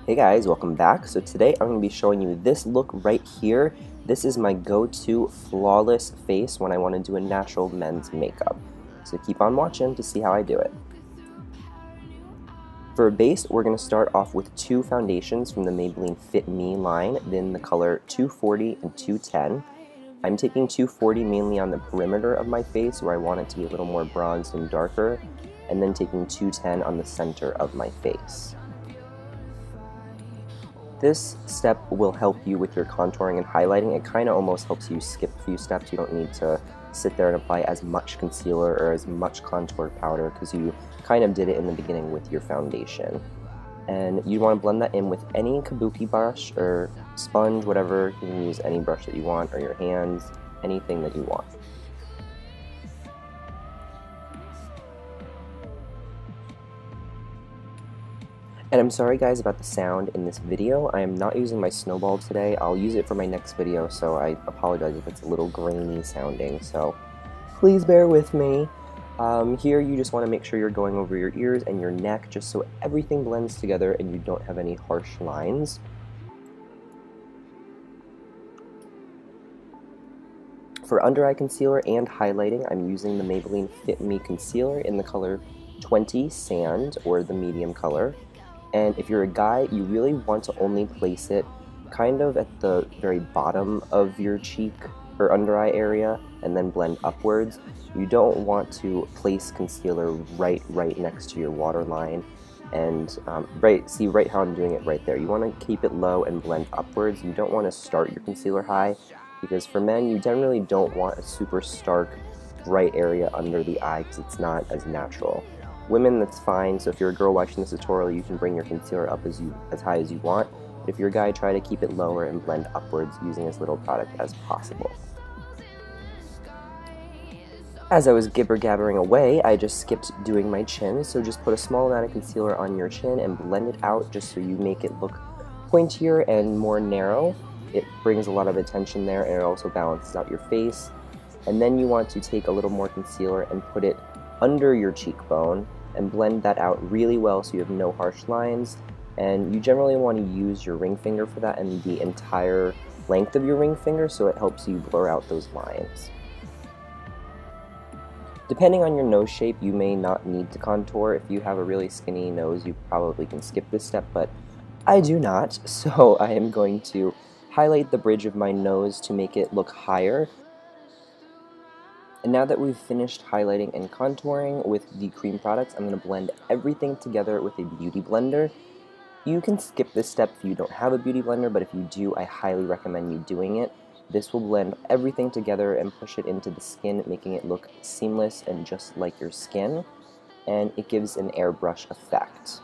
Hey guys, welcome back. So today I'm going to be showing you this look right here. This is my go-to flawless face when I want to do a natural men's makeup. So keep on watching to see how I do it. For a base, we're going to start off with two foundations from the Maybelline Fit Me line, then the color 240 and 210. I'm taking 240 mainly on the perimeter of my face where I want it to be a little more bronzed and darker, and then taking 210 on the center of my face. This step will help you with your contouring and highlighting. It kind of almost helps you skip a few steps. You don't need to sit there and apply as much concealer or as much contour powder because you kind of did it in the beginning with your foundation. And you want to blend that in with any kabuki brush or sponge, whatever. You can use any brush that you want, or your hands, anything that you want. And I'm sorry guys about the sound in this video. I am not using my snowball today. I'll use it for my next video, so I apologize if it's a little grainy sounding, so please bear with me. Here you just want to make sure you're going over your ears and your neck just so everything blends together and you don't have any harsh lines. For under eye concealer and highlighting, I'm using the Maybelline Fit Me concealer in the color 20 Sand, or the medium color. And if you're a guy, you really want to only place it kind of at the very bottom of your cheek or under eye area and then blend upwards. You don't want to place concealer right next to your waterline. And see right how I'm doing it right there. You want to keep it low and blend upwards. You don't want to start your concealer high, because for men, you generally don't want a super stark bright area under the eye because it's not as natural. Women, that's fine, so if you're a girl watching this tutorial, you can bring your concealer up as high as you want. But if you're a guy, try to keep it lower and blend upwards using as little product as possible. As I was gibber-gabbering away, I just skipped doing my chin, so just put a small amount of concealer on your chin and blend it out just so you make it look pointier and more narrow. It brings a lot of attention there, and it also balances out your face. And then you want to take a little more concealer and put it under your cheekbone and blend that out really well so you have no harsh lines. And you generally want to use your ring finger for that and the entire length of your ring finger, so it helps you blur out those lines. Depending on your nose shape, you may not need to contour. If you have a really skinny nose, you probably can skip this step, but I do not, so I am going to highlight the bridge of my nose to make it look higher. And now that we've finished highlighting and contouring with the cream products, I'm going to blend everything together with a beauty blender. You can skip this step if you don't have a beauty blender, but if you do, I highly recommend you doing it. This will blend everything together and push it into the skin, making it look seamless and just like your skin, and it gives an airbrush effect.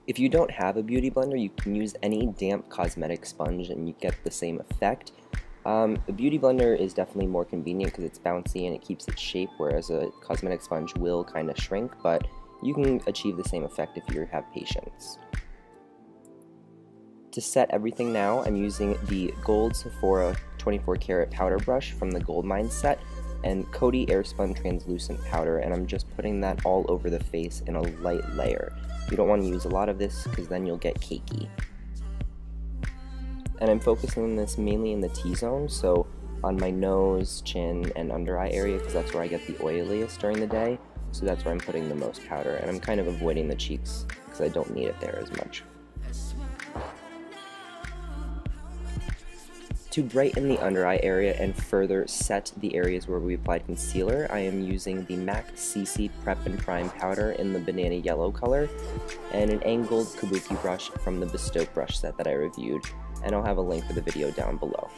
If you don't have a beauty blender, you can use any damp cosmetic sponge and you get the same effect. The beauty blender is definitely more convenient because it's bouncy and it keeps its shape, whereas a cosmetic sponge will kind of shrink, but you can achieve the same effect if you have patience. To set everything now, I'm using the Gold Sephora 24 karat powder brush from the Goldmine set and Coty Airspun translucent powder, and I'm just putting that all over the face in a light layer. You don't want to use a lot of this because then you'll get cakey. And I'm focusing on this mainly in the T-zone, so on my nose, chin, and under eye area, because that's where I get the oiliest during the day, so that's where I'm putting the most powder, and I'm kind of avoiding the cheeks because I don't need it there as much. To brighten the under eye area and further set the areas where we applied concealer, I am using the MAC CC Prep and Prime powder in the banana yellow color, and an angled kabuki brush from the Bespoke brush set that I reviewed, and I'll have a link for the video down below.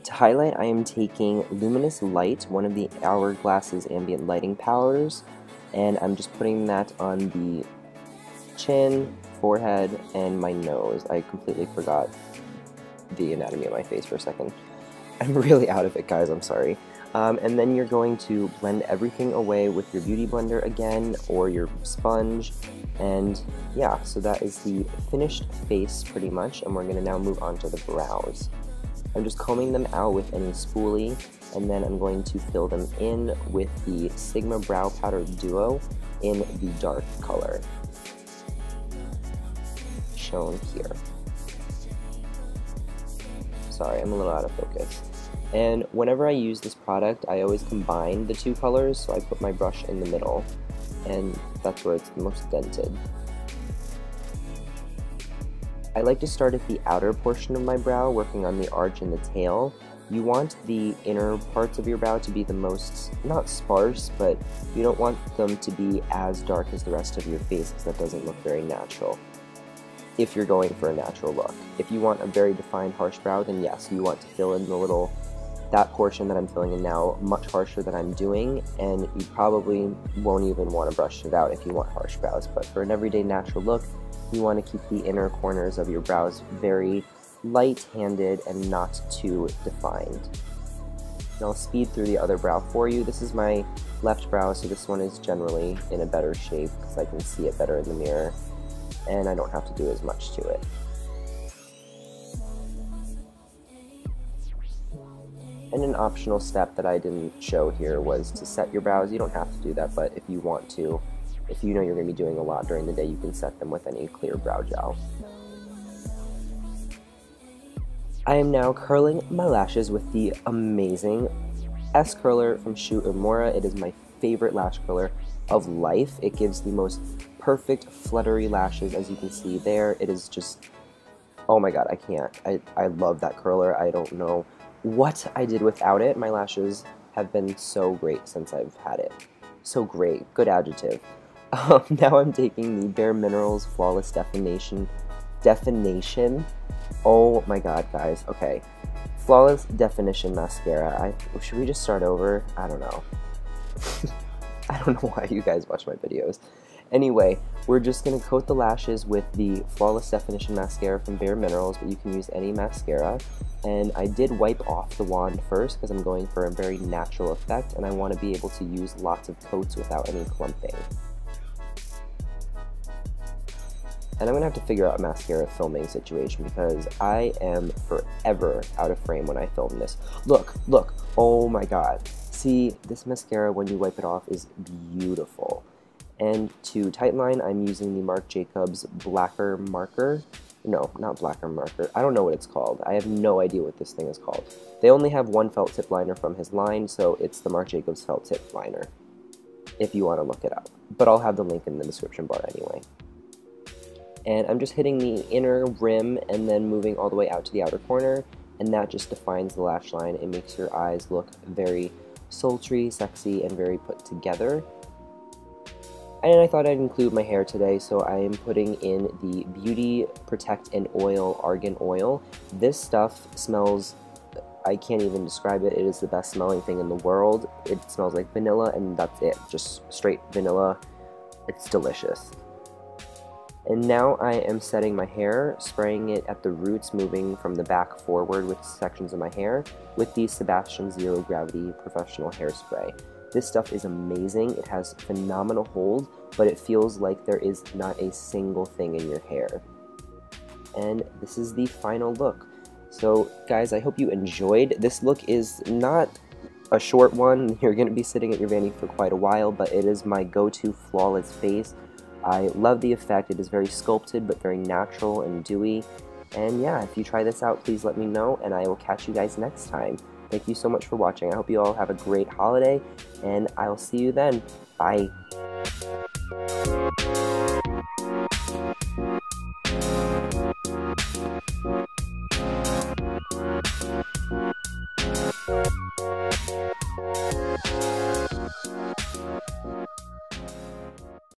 To highlight, I am taking Luminous Light, one of the Hourglass's ambient lighting powders, and I'm just putting that on the chin, forehead, and my nose. I completely forgot the anatomy of my face for a second. I'm really out of it, guys, I'm sorry. And then you're going to blend everything away with your Beauty Blender again, or your sponge, and yeah, so that is the finished face pretty much, and we're going to now move on to the brows. I'm just combing them out with any spoolie, and then I'm going to fill them in with the Sigma Brow Powder Duo in the dark color, shown here. Sorry, I'm a little out of focus. And whenever I use this product, I always combine the two colors, so I put my brush in the middle, and that's where it's the most dented. I like to start at the outer portion of my brow, working on the arch and the tail. You want the inner parts of your brow to be the most, not sparse, but you don't want them to be as dark as the rest of your face, because that doesn't look very natural, if you're going for a natural look. If you want a very defined harsh brow, then yes, you want to fill in the little, that portion that I'm filling in now much harsher than I'm doing, and you probably won't even want to brush it out if you want harsh brows, but for an everyday natural look, you want to keep the inner corners of your brows very light-handed and not too defined. And I'll speed through the other brow for you. This is my left brow, so this one is generally in a better shape because I can see it better in the mirror, and I don't have to do as much to it. And an optional step that I didn't show here was to set your brows. You don't have to do that, but if you want to, if you know you're going to be doing a lot during the day, you can set them with any clear brow gel. I am now curling my lashes with the amazing S curler from Shu Uemura. It is my favorite lash curler of life. It gives the most perfect fluttery lashes, as you can see there. It is just, oh my god, I can't. I love that curler. I don't know what I did without it. My lashes have been so great since I've had it. So great. Good adjective. Now I'm taking the Bare Minerals Flawless Definition. Oh my god, guys. Okay. Flawless Definition Mascara. Should we just start over? I don't know. I don't know why you guys watch my videos. Anyway, we're just going to coat the lashes with the Flawless Definition Mascara from Bare Minerals, but you can use any mascara. And I did wipe off the wand first because I'm going for a very natural effect, and I want to be able to use lots of coats without any clumping. And I'm going to have to figure out a mascara filming situation because I am forever out of frame when I film this. Look, look, oh my god. See, this mascara, when you wipe it off, is beautiful. And to tightline, I'm using the Marc Jacobs Blacker Marker. No, not Blacker Marker. I don't know what it's called. I have no idea what this thing is called. They only have one felt tip liner from his line, so it's the Marc Jacobs felt tip liner, if you want to look it up. But I'll have the link in the description bar anyway. And I'm just hitting the inner rim and then moving all the way out to the outer corner, and that just defines the lash line. It makes your eyes look very sultry, sexy, and very put together. And I thought I'd include my hair today, so I am putting in the Beauty Protect and Oil Argan Oil. This stuff smells, I can't even describe it. It is the best smelling thing in the world. It smells like vanilla, and that's it. Just straight vanilla. It's delicious. And now I am setting my hair, spraying it at the roots, moving from the back forward with sections of my hair with the Sebastian Zero Gravity Professional Hairspray. This stuff is amazing. It has phenomenal hold, but it feels like there is not a single thing in your hair. And this is the final look. So guys, I hope you enjoyed. This look is not a short one. You're going to be sitting at your vanity for quite a while, but it is my go-to flawless face. I love the effect. It is very sculpted, but very natural and dewy. And yeah, if you try this out, please let me know, and I will catch you guys next time. Thank you so much for watching. I hope you all have a great holiday, and I'll see you then. Bye.